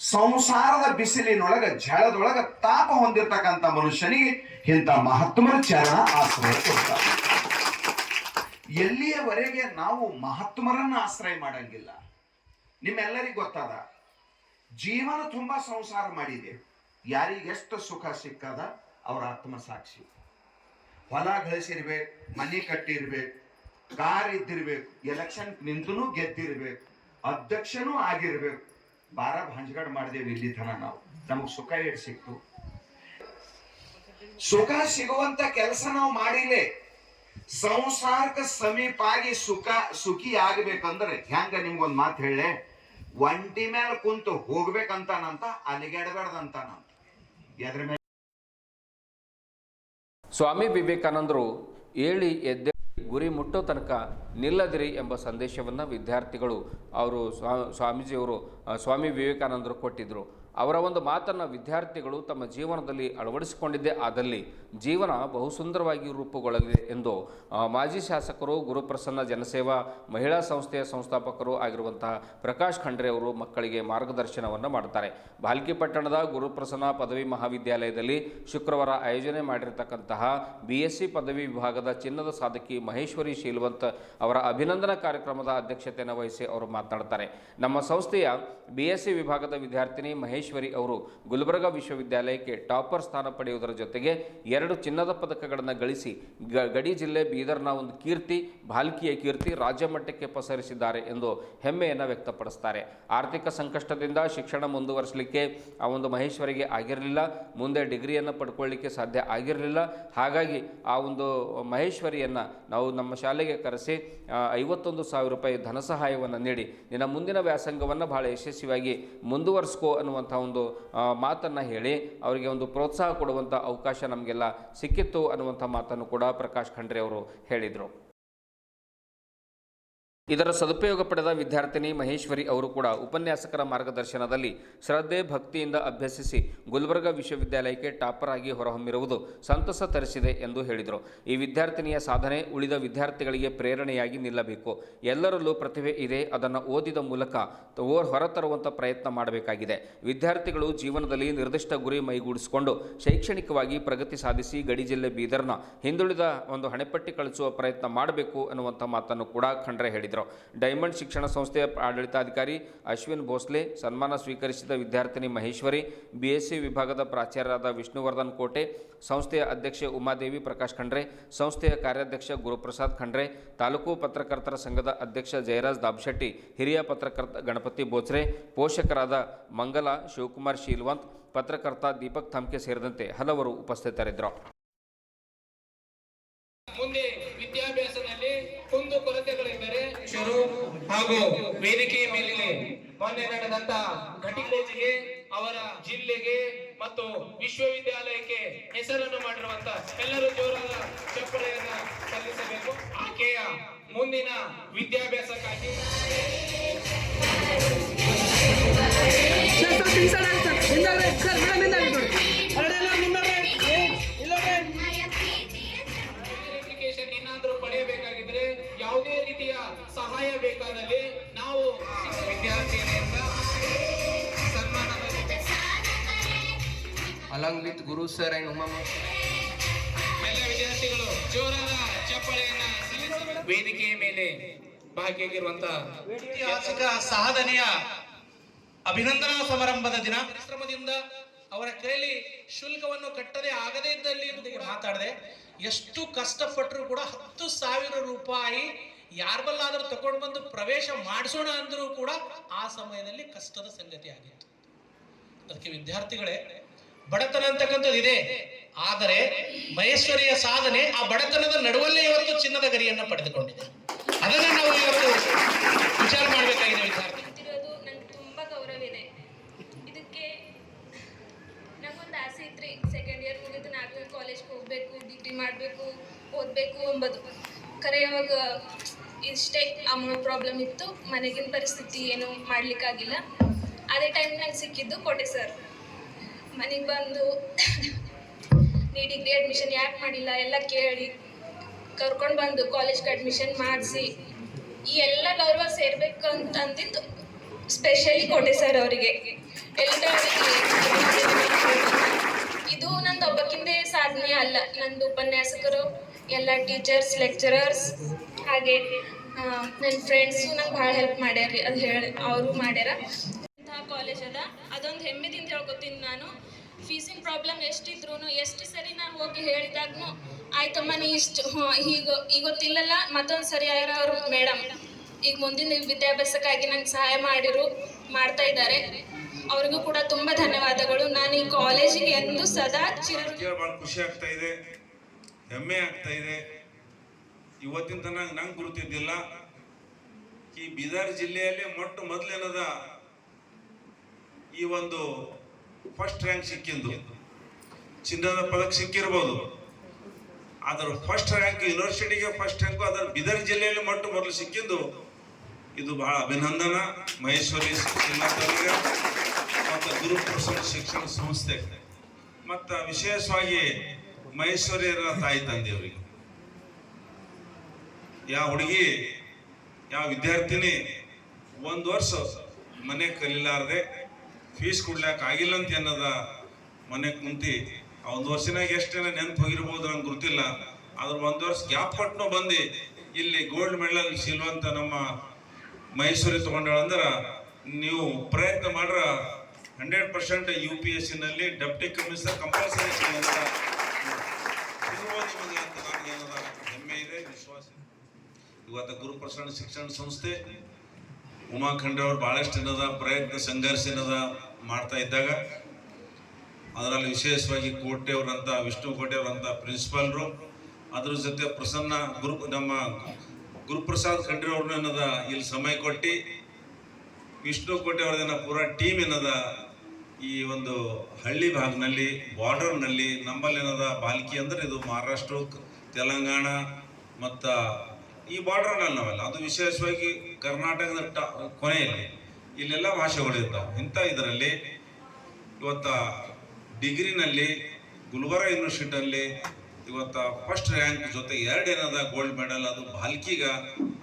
ಸಂಸಾರದ ಬಿಸಿಲಿನೊಳಗ ಝಳದೊಳಗ ತಾಪ ಹೊಂದಿರತಕ್ಕಂಥ ಮನುಷ್ಯನಿಗೆ ಇಂಥ ಮಹಾತ್ಮರ ಚರಣ ಆಶ್ರಯ ಕೊಡ್ತಾರೆ. ಎಲ್ಲಿಯವರೆಗೆ ನಾವು ಮಹಾತ್ಮರನ್ನ ಆಶ್ರಯ ಮಾಡಂಗಿಲ್ಲ, ನಿಮ್ಮೆಲ್ಲರಿಗೂ ಗೊತ್ತದ, ಜೀವನ ತುಂಬಾ ಸಂಸಾರ ಮಾಡಿದೆ. ಯಾರಿಗೆಷ್ಟು ಸುಖ ಸಿಕ್ಕದ ಅವ್ರ ಆತ್ಮಸಾಕ್ಷಿ. ಹೊಲ ಗಳಿಸಿರ್ಬೇಕು, ಮನೆ ಕಟ್ಟಿರ್ಬೇಕು, ಕಾರ್ ಇದ್ದಿರ್ಬೇಕು, ಎಲೆಕ್ಷನ್ ನಿಂತೂ ಗೆದ್ದಿರ್ಬೇಕು, ಅಧ್ಯಕ್ಷನೂ ಆಗಿರ್ಬೇಕು. ಬಾರ ಹಂಚಗಡ್ ಮಾಡಿದೇವಿ ಇಲ್ಲಿ ತನ ನಾವು. ನಮಗ್ ಸುಖ ಏಟ್ ಸಿಕ್ತು? ಸುಖ ಸಿಗುವಂತ ಕೆಲಸ ನಾವು ಮಾಡಿಲ್ಲೇ. ಸಂಸಾರಕ್ಕೆ ಸಮೀಪಾಗಿ ಸುಖಿ ಆಗ್ಬೇಕಂದ್ರೆ ಹೆಂಗ ನಿಮ್ಗೊಂದ್ ಮಾತು ಹೇಳೆ, ಒಂಟಿ ಮೇಲೆ ಕುಂತು ಹೋಗ್ಬೇಕಂತಾನಂತ, ಅಲಿಗಾಡಬೇಡ್ದಂತಾನಂತ. ಎದ್ರ ಮೇಲೆ ಸ್ವಾಮಿ ವಿವೇಕಾನಂದರು ಏಳಿ ಎದ್ದೆ ಗುರಿ ಮುಟ್ಟೋ ತನಕ ನಿಲ್ಲದಿರಿ ಎಂಬ ಸಂದೇಶವನ್ನು ವಿದ್ಯಾರ್ಥಿಗಳು ಸ್ವಾಮಿ ವಿವೇಕಾನಂದರು ಕೊಟ್ಟಿದ್ದರು. ಅವರ ಒಂದು ಮಾತನ್ನು ವಿದ್ಯಾರ್ಥಿಗಳು ತಮ್ಮ ಜೀವನದಲ್ಲಿ ಅಳವಡಿಸಿಕೊಂಡಿದ್ದೇ ಆದಲ್ಲಿ ಜೀವನ ಬಹುಸುಂದರವಾಗಿ ರೂಪುಗೊಳ್ಳಲಿದೆ ಎಂದು ಮಾಜಿ ಶಾಸಕರು ಗುರುಪ್ರಸನ್ನ ಜನಸೇವಾ ಮಹಿಳಾ ಸಂಸ್ಥೆಯ ಸಂಸ್ಥಾಪಕರು ಆಗಿರುವಂತಹ ಪ್ರಕಾಶ್ ಖಂಡ್ರೆ ಅವರು ಮಕ್ಕಳಿಗೆ ಮಾರ್ಗದರ್ಶನವನ್ನು ಮಾಡುತ್ತಾರೆ. ಭಾಲ್ಕಿ ಪಟ್ಟಣದ ಗುರುಪ್ರಸನ್ನ ಪದವಿ ಮಹಾವಿದ್ಯಾಲಯದಲ್ಲಿ ಶುಕ್ರವಾರ ಆಯೋಜನೆ ಮಾಡಿರತಕ್ಕಂತಹ BSc ಪದವಿ ವಿಭಾಗದ ಚಿನ್ನದ ಸಾಧಕಿ ಮಹೇಶ್ವರಿ ಶೀಲವಂತ್ ಅವರ ಅಭಿನಂದನಾ ಕಾರ್ಯಕ್ರಮದ ಅಧ್ಯಕ್ಷತೆಯನ್ನು ವಹಿಸಿ ಅವರು ಮಾತನಾಡುತ್ತಾರೆ. ನಮ್ಮ ಸಂಸ್ಥೆಯ BSc ವಿಭಾಗದ ವಿದ್ಯಾರ್ಥಿನಿ ಮಹೇಶ್ವರಿ ಅವರು ಗುಲ್ಬರ್ಗಾ ವಿಶ್ವವಿದ್ಯಾಲಯಕ್ಕೆ ಟಾಪರ್ ಸ್ಥಾನ ಪಡೆಯುವುದರ ಜೊತೆಗೆ 2 ಚಿನ್ನದ ಪದಕಗಳನ್ನು ಗಳಿಸಿ ಗಡಿ ಜಿಲ್ಲೆ ಬೀದರ್ನ ಒಂದು ಕೀರ್ತಿ, ಭಾಲ್ಕಿಯ ಕೀರ್ತಿ ರಾಜ್ಯ ಮಟ್ಟಕ್ಕೆ ಪಸರಿಸಿದ್ದಾರೆ ಎಂದು ಹೆಮ್ಮೆಯನ್ನು ವ್ಯಕ್ತಪಡಿಸ್ತಾರೆ. ಆರ್ಥಿಕ ಸಂಕಷ್ಟದಿಂದ ಶಿಕ್ಷಣ ಮುಂದುವರಿಸಲಿಕ್ಕೆ ಆ ಒಂದು ಮಹೇಶ್ವರಿಗೆ ಆಗಿರಲಿಲ್ಲ, ಮುಂದೆ ಡಿಗ್ರಿಯನ್ನು ಪಡ್ಕೊಳ್ಳಿಕ್ಕೆ ಸಾಧ್ಯ ಆಗಿರಲಿಲ್ಲ. ಹಾಗಾಗಿ ಆ ಒಂದು ಮಹೇಶ್ವರಿಯನ್ನು ನಾವು ನಮ್ಮ ಶಾಲೆಗೆ ಕರೆಸಿ 51,000 ರೂಪಾಯಿ ಧನ ಸಹಾಯವನ್ನು ನೀಡಿ ನಿನ್ನ ಮುಂದಿನ ವ್ಯಾಸಂಗವನ್ನು ಬಹಳ ಯಶಸ್ವಿಯಾಗಿ ಮುಂದುವರಿಸ್ಕೋ ಅನ್ನುವಂಥ ಒಂದು ಮಾತನ್ನು ಹೇಳಿ ಅವರಿಗೆ ಒಂದು ಪ್ರೋತ್ಸಾಹ ಕೊಡುವಂಥ ಅವಕಾಶ ನಮಗೆಲ್ಲ ಸಿಕ್ಕಿತ್ತು ಅನ್ನುವಂಥ ಮಾತನ್ನು ಕೂಡ ಪ್ರಕಾಶ್ ಖಂಡ್ರೆ ಅವರು ಹೇಳಿದರು. ಇದರ ಸದುಪಯೋಗ ಪಡೆದ ವಿದ್ಯಾರ್ಥಿನಿ ಮಹೇಶ್ವರಿ ಅವರು ಕೂಡ ಉಪನ್ಯಾಸಕರ ಮಾರ್ಗದರ್ಶನದಲ್ಲಿ ಶ್ರದ್ಧೆ ಭಕ್ತಿಯಿಂದ ಅಭ್ಯಸಿಸಿ ಗುಲ್ಬರ್ಗಾ ವಿಶ್ವವಿದ್ಯಾಲಯಕ್ಕೆ ಟಾಪರ್ ಆಗಿ ಹೊರಹೊಮ್ಮಿರುವುದು ಸಂತಸ ತರಿಸಿದೆ ಎಂದು ಹೇಳಿದರು. ಈ ವಿದ್ಯಾರ್ಥಿನಿಯ ಸಾಧನೆ ಉಳಿದ ವಿದ್ಯಾರ್ಥಿಗಳಿಗೆ ಪ್ರೇರಣೆಯಾಗಿ ನಿಲ್ಲಬೇಕು. ಎಲ್ಲರಲ್ಲೂ ಪ್ರತಿಭೆ ಇದೆ, ಅದನ್ನು ಓದಿದ ಮೂಲಕ ಹೊರತರುವಂಥ ಪ್ರಯತ್ನ ಮಾಡಬೇಕಾಗಿದೆ. ವಿದ್ಯಾರ್ಥಿಗಳು ಜೀವನದಲ್ಲಿ ನಿರ್ದಿಷ್ಟ ಗುರಿ ಮೈಗೂಡಿಸಿಕೊಂಡು ಶೈಕ್ಷಣಿಕವಾಗಿ ಪ್ರಗತಿ ಸಾಧಿಸಿ ಗಡಿ ಜಿಲ್ಲೆ ಬೀದರ್ನ ಹಿಂದುಳಿದ ಒಂದು ಹಣೆಪಟ್ಟಿ ಕಳಿಸುವ ಪ್ರಯತ್ನ ಮಾಡಬೇಕು ಅನ್ನುವಂಥ ಮಾತನ್ನು ಕೂಡ ಖಂಡ್ರೆ ಹೇಳಿದರು. ಡೈಮಂಡ್ ಶಿಕ್ಷಣ ಸಂಸ್ಥೆಯ ಆಡಳಿತಾಧಿಕಾರಿ ಅಶ್ವಿನ್ ಭೋಸ್ಲೆ ಸನ್ಮಾನ ಸ್ವೀಕರಿಸಿದ ವಿದ್ಯಾರ್ಥಿನಿ ಮಹೇಶ್ವರಿ, BSc ವಿಭಾಗದ ಪ್ರಾಚಾರ್ಯರಾದ ವಿಷ್ಣುವರ್ಧನ್ ಕೋಟೆ, ಸಂಸ್ಥೆಯ ಅಧ್ಯಕ್ಷೆ ಉಮಾದೇವಿ ಪ್ರಕಾಶ್ ಖಂಡ್ರೆ, ಸಂಸ್ಥೆಯ ಕಾರ್ಯಾಧ್ಯಕ್ಷ ಗುರುಪ್ರಸಾದ್ ಖಂಡ್ರೆ, ತಾಲೂಕು ಪತ್ರಕರ್ತರ ಸಂಘದ ಅಧ್ಯಕ್ಷ ಜಯರಾಜ್ ದಾಬಶೆಟ್ಟಿ, ಹಿರಿಯ ಪತ್ರಕರ್ತ ಗಣಪತಿ ಬೋಚ್ರೆ, ಪೋಷಕರಾದ ಮಂಗಲ ಶಿವಕುಮಾರ್ ಶೀಲ್ವಂತ್, ಪತ್ರಕರ್ತ ದೀಪಕ್ ಥಮ್ಕೆ ಸೇರಿದಂತೆ ಹಲವರು ಉಪಸ್ಥಿತರಿದ್ದರು. ಮುಂದೆ ವಿದ್ಯಾಭ್ಯಾಸದಲ್ಲಿ ಕುಂದು ಕೊರತೆಗಳಿದ್ದರೆ ಹಾಗೂ ವೇದಿಕೆಯ ಮೇಲಿನ ಮೊನ್ನೆ ನಡೆದಂತ ಘಟಿಕೋಜಿಗೆ ಅವರ ಜಿಲ್ಲೆಗೆ ಮತ್ತು ವಿಶ್ವವಿದ್ಯಾಲಯಕ್ಕೆ ಹೆಸರನ್ನು ಮಾಡಿರುವಂತ ಎಲ್ಲರೂ ಜೋರಾದ ಚಪ್ಪಳೆಯನ್ನ ಸಲ್ಲಿಸಬೇಕು. ಆಕೆಯ ಮುಂದಿನ ವಿದ್ಯಾಭ್ಯಾಸಕ್ಕಾಗಿ ಏನಾದರೂ ಪಡೆಯಬೇಕಾಗಿದ್ರೆ ಯಾವುದೇ ರೀತಿಯ ಸಹಾಯ ಬೇಕಾದಲ್ಲಿ ನಾವು ವಿದ್ಯಾರ್ಥಿಯಿಂದ along with Guru sir and Uma ma'am. ಎಲ್ಲ ವಿದ್ಯಾರ್ಥಿಗಳು ಜೋರಾದ ಚಪ್ಪಾಳೆಯನ್ನ ಸಲ್ಲಿಸಿ ವೇದಿಕೆಯ ಮೇಲೆ ಭಾಗಿಯಾಗಿರುವಂತಹ ಐತಿಹಾಸಿಕ ಸಾಧನೆಯ ಅಭಿನಂದನಾ ಸಮಾರಂಭದ ದಿನ ಪರಿಶ್ರಮದಿಂದ ಅವರ ಕೈಯಲ್ಲಿ ಶುಲ್ಕವನ್ನು ಕಟ್ಟದೆ ಆಗದೇ ಇದ್ದಲ್ಲಿ ಮಾತಾಡದೆ ಎಷ್ಟು ಕಷ್ಟಪಟ್ಟರು ಕೂಡ 10,000 ರೂಪಾಯಿ ಯಾರ್ಬಲ್ಲಾದರೂ ತಗೊಂಡು ಬಂದು ಪ್ರವೇಶ ಮಾಡಿಸೋಣ ಅಂದರೂ ಕೂಡ ಆ ಸಮಯದಲ್ಲಿ ಕಷ್ಟದ ಸಂಗತಿ ಆಗಿತ್ತು. ಅದಕ್ಕೆ ವಿದ್ಯಾರ್ಥಿಗಳೇ, ಬಡತನ ಅಂತಕ್ಕಂಥದ್ದು ಇದೆ, ಆದರೆ ಮಹೇಶ್ವರಿಯ ಸಾಧನೆ ಆ ಬಡತನದ ನಡುವಲ್ಲೇ ಇವತ್ತು ಚಿನ್ನದ ಗರಿಯನ್ನು ಪಡೆದುಕೊಂಡಿದೆ. ಅದನ್ನು ನಾವು ಇವತ್ತು ವಿಚಾರ ಮಾಡಬೇಕಾಗಿದೆ. ವಿದ್ಯಾರ್ಥಿ ನಂಗೆ ತುಂಬಾ ಗೌರವ ಇದೆ. ಇದಕ್ಕೆ ನಂಗೊಂದು ಆಸೆ ಇತ್ರಿ, ಸೆಕೆಂಡ್ ಇಯರ್ ಮುಗಿದು ನಾವೇ ಕಾಲೇಜ್ಗೆ ಹೋಗ್ಬೇಕು, ಡಿಗ್ರಿ ಮಾಡಬೇಕು, ಓದಬೇಕು ಎಂಬುದು. ಖರೆ ಅವಾಗ ಇಷ್ಟೇ ಅಮೌಂಟ್ ಪ್ರಾಬ್ಲಮ್ ಇತ್ತು, ಮನೆಗಿನ ಪರಿಸ್ಥಿತಿ ಏನು ಮಾಡ್ಲಿಕ್ಕಾಗಿಲ್ಲ. ಅದೇ ಟೈಮ್ನಾಗ ಸಿಕ್ಕಿದ್ದು ಕೋಟೆ ಸರ್. ಮನೆಗೆ ಬಂದು ನೀ ಡಿಗ್ರಿ ಅಡ್ಮಿಷನ್ ಯಾಕೆ ಮಾಡಿಲ್ಲ ಎಲ್ಲ ಕೇಳಿ ಕರ್ಕೊಂಡು ಬಂದು ಕಾಲೇಜ್ಗೆ ಅಡ್ಮಿಷನ್ ಮಾಡಿಸಿ ಈ ಎಲ್ಲ ಗೌರವ ಸೇರ್ಬೇಕು ಅಂತ ಅಂದಿದ್ದು ಸ್ಪೆಷಲಿ ಕೋಟೆ ಸರ್ ಅವರಿಗೆ. ಇದು ನಂದು ಒಬ್ಬಕ್ಕಿಂದೇ ಸಾಧನೆ ಅಲ್ಲ, ನಂದು ಉಪನ್ಯಾಸಕರು, ಎಲ್ಲ ಟೀಚರ್ಸ್, ಲೆಕ್ಚರರ್ಸ್, ಹಾಗೆ ನನ್ನ ಫ್ರೆಂಡ್ಸು ನಂಗೆ ಭಾಳ ಹೆಲ್ಪ್ ಮಾಡ್ಯಾರ್ರಿ. ಅದು ಹೇಳಿ ಅವರು ಮಾಡ್ಯಾರ. ಇಂತಹ ಕಾಲೇಜ್ ಅದ, ಅದೊಂದು ಹೆಮ್ಮೆದಿಂದ ಹೇಳ್ಕೊತೀನಿ ನಾನು. ಫೀಸಿನ ಪ್ರಾಬ್ಲಮ್ ಎಷ್ಟಿದ್ರು ಎಷ್ಟು ಸರಿ ನಾನು ಹೋಗಿ ಹೇಳಿದಾಗೂ ಆಯ್ತಮ್ಮ ನೀ ಇಷ್ಟು ಈಗ ಗೊತ್ತಿಲ್ಲಲ್ಲ ಮತ್ತೊಂದು ಸರಿ ಅವರು ಮೇಡಮ್ ಈಗ ಮುಂದಿನ ವಿದ್ಯಾಭ್ಯಾಸಕ್ಕಾಗಿ ನಂಗೆ ಸಹಾಯ ಮಾಡ್ತಾ ಇದ್ದಾರೆ. ಅವ್ರಿಗೂ ಕೂಡ ತುಂಬ ಧನ್ಯವಾದಗಳು. ನಾನು ಈ ಕಾಲೇಜಿಗೆ ಎಂದು ಸದಾ ಭಾಳ ಖುಷಿ ಆಗ್ತಾ ಇದೆ, ಹೆಮ್ಮೆ ಆಗ್ತಾ ಇದೆ. ಇವತ್ತಿನ ತನಕ ನಂಗೆ ಗುರುತಿದ್ದಿಲ್ಲ ಈ ಬೀದರ್ ಜಿಲ್ಲೆಯಲ್ಲಿ ಮೊದಲೇನದ ಈ ಒಂದು ಫಸ್ಟ್ ರ್ಯಾಂಕ್ ಸಿಕ್ಕಿಂದು. ಚಿನ್ನದ ಪದಕ ಸಿಕ್ಕಿರ್ಬೋದು, ಅದರ ಫಸ್ಟ್ ರ್ಯಾಂಕ್ ಯೂನಿವರ್ಸಿಟಿಗೆ ಫಸ್ಟ್ ರ್ಯಾಂಕು ಅದರ ಬೀದರ್ ಜಿಲ್ಲೆಯಲ್ಲಿ ಮೊದಲು ಸಿಕ್ಕಿದ್ದು ಇದು ಬಹಳ ಅಭಿನಂದನ ಮಹೇಶ್ವರಿ ಶ್ರೀಮಂತರಿಗೆ ಮತ್ತು ಗುರುಪ್ರಸಾದ್ ಶಿಕ್ಷಣ ಸಂಸ್ಥೆ ಮತ್ತು ವಿಶೇಷವಾಗಿ ಮಹೇಶ್ವರಿಯರ ತಾಯಿ ತಂದೆಯವರಿಗೆ. ಯಾವ ಹುಡುಗಿ ಯಾವ ವಿದ್ಯಾರ್ಥಿನಿ 1 ವರ್ಷ ಮನೆ ಕಲಿಲಾರದೆ ಫೀಸ್ ಕೊಡ್ಲಾಕ ಆಗಿಲ್ಲ ಅಂತ ಅನ್ನೋದ ಮನೆ ಕುಂತಿ ಆ 1 ವರ್ಷನಾಗ ಎಷ್ಟೇನ ನೆನ್ಪು ಹೋಗಿರ್ಬೋದು ನಂಗೆ ಗೊತ್ತಿಲ್ಲ. ಅದ್ರ 1 ವರ್ಷ ಗ್ಯಾಪ್ ಕೊಟ್ಟು ಬಂದು ಇಲ್ಲಿ ಗೋಲ್ಡ್ ಮೆಡಲ್ ಸಿಲ್ವಂತ ನಮ್ಮ ಮಹೇಶ್ವರಿ ತಗೊಂಡಾಳ ಅಂದ್ರೆ ನೀವು ಪ್ರಯತ್ನ ಮಾಡ್ರ 100% UPSC ನಲ್ಲಿ ಡೆಪ್ಟಿ ಕಮಿಷನರ್ ಕಂಪಲ್ಸರಿ ಸಿಗುವಂತ ಹೆಮ್ಮೆ ಇದೆ, ವಿಶ್ವಾಸ ಇದೆ. ಇವತ್ತು ಗುರುಪ್ರಸಾದ್ ಶಿಕ್ಷಣ ಸಂಸ್ಥೆ ಉಮಾ ಖಂಡ್ರೆ ಅವ್ರು ಭಾಳಷ್ಟು ಏನದ ಪ್ರಯತ್ನ ಸಂಘರ್ಷ ಏನದ ಮಾಡ್ತಾ ಇದ್ದಾಗ ಅದರಲ್ಲಿ ವಿಶೇಷವಾಗಿ ಕೋಟೆಯವರಂತ ವಿಷ್ಣು ಕೋಟೆಯವರಂತ ಪ್ರಿನ್ಸಿಪಾಲ್ರು, ಅದ್ರ ಜೊತೆ ಪ್ರಸನ್ನ ನಮ್ಮ ಗುರುಪ್ರಸಾದ್ ಖಂಡ್ರೆ ಅವ್ರನ್ನ ಏನದ ಇಲ್ಲಿ ಸಮಯ ಕೊಟ್ಟು ವಿಷ್ಣು ಕೋಟೆಯವ್ರದೇನ ಪೂರಾ ಟೀಮ್ ಏನದ ಈ ಒಂದು ಹಳ್ಳಿ ಭಾಗದಲ್ಲಿ ಬಾರ್ಡರ್ನಲ್ಲಿ ನಮ್ಮಲ್ಲಿ ಏನದ ಬಾಲ್ಕಿ ಅಂದ್ರೆ ಇದು ಮಹಾರಾಷ್ಟ್ರ, ತೆಲಂಗಾಣ ಮತ್ತು ಈ ಬಾರ್ಡರ್ನಲ್ಲಿ ನಾವೆಲ್ಲ ಅದು ವಿಶೇಷವಾಗಿ ಕರ್ನಾಟಕದ ಕೊನೆಯಲ್ಲಿ ಇಲ್ಲೆಲ್ಲ ಭಾಷೆಗಳು ಇರ್ತಾವೆ. ಇಂಥ ಇದರಲ್ಲಿ ಇವತ್ತ ಡಿಗ್ರಿನಲ್ಲಿ ಗುಲ್ಬರ್ಗ ಯೂನಿವರ್ಸಿಟಿಯಲ್ಲಿ ಇವತ್ತ ಫಸ್ಟ್ ರ್ಯಾಂಕ್ ಜೊತೆ 2 ಏನದ ಗೋಲ್ಡ್ ಮೆಡಲ್,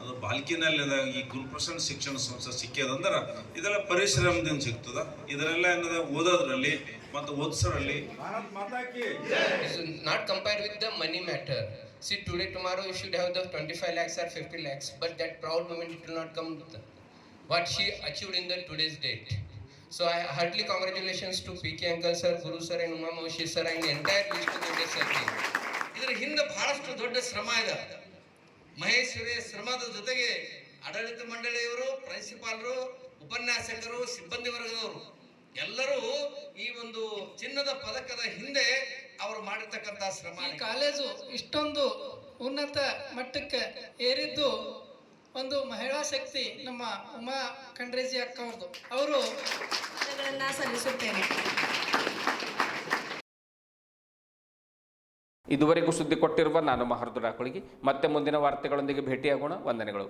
ಅದು ಬಾಲ್ಕಿನಲ್ಲಿ ಈ ಗುರುಪ್ರಸಾದ್ ಶಿಕ್ಷಣ ಸಂಸ್ಥೆ ಸಿಕ್ಕಿದಂದ್ರೆ ಇದೆಲ್ಲ ಪರಿಶ್ರಮದಿಂದ ಸಿಗ್ತದ. ಇದರೆಲ್ಲ ಏನದ ಓದೋದ್ರಲ್ಲಿ ಮತ್ತು ಓದಿಸೋದ್ರಲ್ಲಿ not compare with the money matter. See, today, tomorrow, you should have the 25 lakhs or 50 lakhs, but that proud moment it will not come what she achieved in the today's date. So, I heartily congratulations to PK Uncle sir, Guru sir, and Uma Moshi sir, and the entire Vishnu Kote sir team. ಇದರ ಹಿಂದೆ ಬಹಳಷ್ಟು ದೊಡ್ಡ ಶ್ರಮ ಇದೆ. ಮಹೇಶ್ವರಿಯ ಶ್ರಮದ ಜೊತೆಗೆ ಆಡಳಿತ ಮಂಡಳಿಯವರು, ಪ್ರಿನ್ಸಿಪಾಲರು, ಉಪನ್ಯಾಸಕರು, ಸಿಬ್ಬಂದಿ ವರ್ಗದವರು ಎಲ್ಲರೂ ಈ ಒಂದು ಚಿನ್ನದ ಪದಕದ ಹಿಂದೆ ಅವರು ಮಾಡಿರ್ತಕ್ಕಂಥ ಶ್ರಮ. ಈ ಕಾಲೇಜು ಇಷ್ಟೊಂದು ಉನ್ನತ ಮಟ್ಟಕ್ಕೆ ಏರಿದ್ದು ಒಂದು ಮಹಿಳಾ ಶಕ್ತಿ ನಮ್ಮ ಉಮಾ ಖಂಡ್ರೇಜಿ ಅಕ್ಕ ಅವ್ರದ್ದು. ಅವರು ಸಲ್ಲಿಸುತ್ತೇನೆ. ಇದುವರೆಗೂ ಸುದ್ದಿ ಕೊಟ್ಟಿರುವ ನಾನು ಮಹರ್ದುರಾಕುಳಿಗೆ ಮತ್ತೆ ಮುಂದಿನ ವಾರ್ತೆಗಳೊಂದಿಗೆ ಭೇಟಿಯಾಗೋಣ. ವಂದನೆಗಳು.